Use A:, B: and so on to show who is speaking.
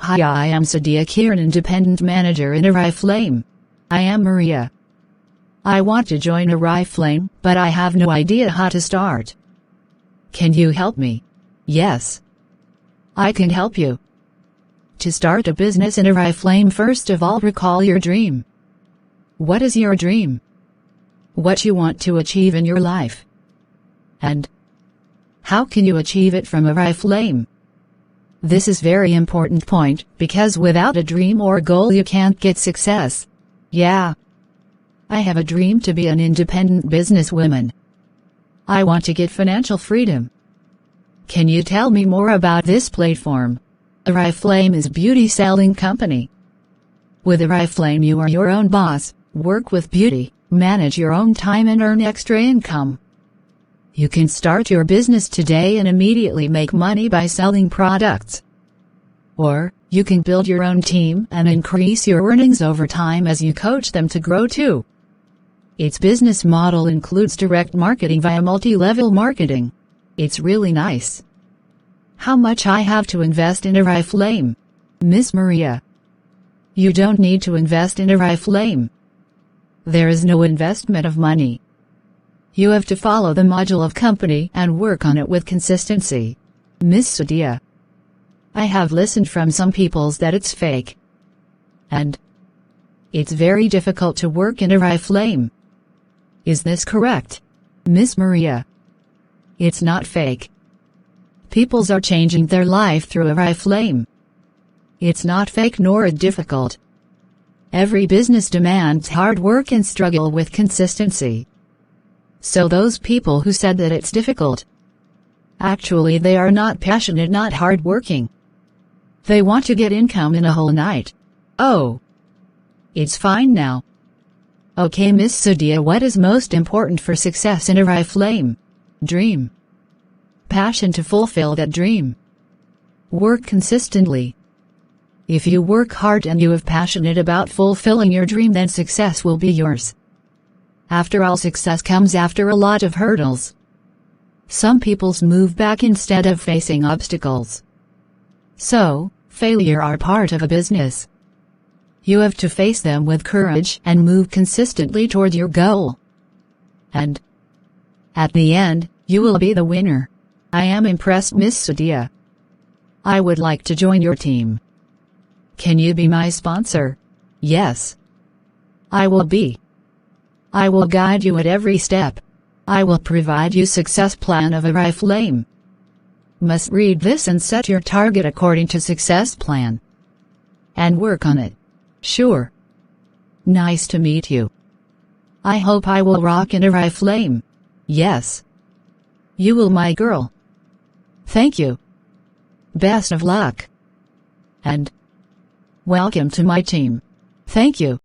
A: Hi, I am Sadia, an independent manager in Oriflame. I am Maria. I want to join Oriflame, but I have no idea how to start. Can you help me? Yes. I can help you. To start a business in Oriflame, first of all, recall your dream. What is your dream? What you want to achieve in your life? And how can you achieve it from Oriflame? This is very important point, because without a dream or goal you can't get success. Yeah. I have a dream to be an independent businesswoman. I want to get financial freedom. Can you tell me more about this platform? Oriflame is a beauty selling company. With Oriflame you are your own boss, work with beauty, manage your own time and earn extra income. You can start your business today and immediately make money by selling products. Or, you can build your own team and increase your earnings over time as you coach them to grow too. Its business model includes direct marketing via multi-level marketing. It's really nice. How much I have to invest in Oriflame? Miss Maria. You don't need to invest in Oriflame. There is no investment of money. You have to follow the module of company and work on it with consistency. Miss Sadia. I have listened from some peoples that it's fake. And it's very difficult to work in Oriflame. Is this correct? Miss Maria. It's not fake. Peoples are changing their life through Oriflame. It's not fake nor difficult. Every business demands hard work and struggle with consistency. So those people who said that it's difficult, actually they are not passionate, not hardworking. They want to get income in a whole night. Oh. It's fine now. Okay, Miss Sadia, what is most important for success in Oriflame? Dream. Passion to fulfill that dream. Work consistently. If you work hard and you have passionate about fulfilling your dream, then success will be yours. After all, success comes after a lot of hurdles. Some peoples move back instead of facing obstacles. So, failure are part of a business. You have to face them with courage and move consistently toward your goal. And at the end, you will be the winner. I am impressed, Miss Sadia. I would like to join your team. Can you be my sponsor? Yes. I will be. I will guide you at every step. I will provide you success plan of Oriflame. Must read this and set your target according to success plan. And work on it. Sure. Nice to meet you. I hope I will rock in Oriflame. Yes. You will, my girl. Thank you. Best of luck. And welcome to my team. Thank you.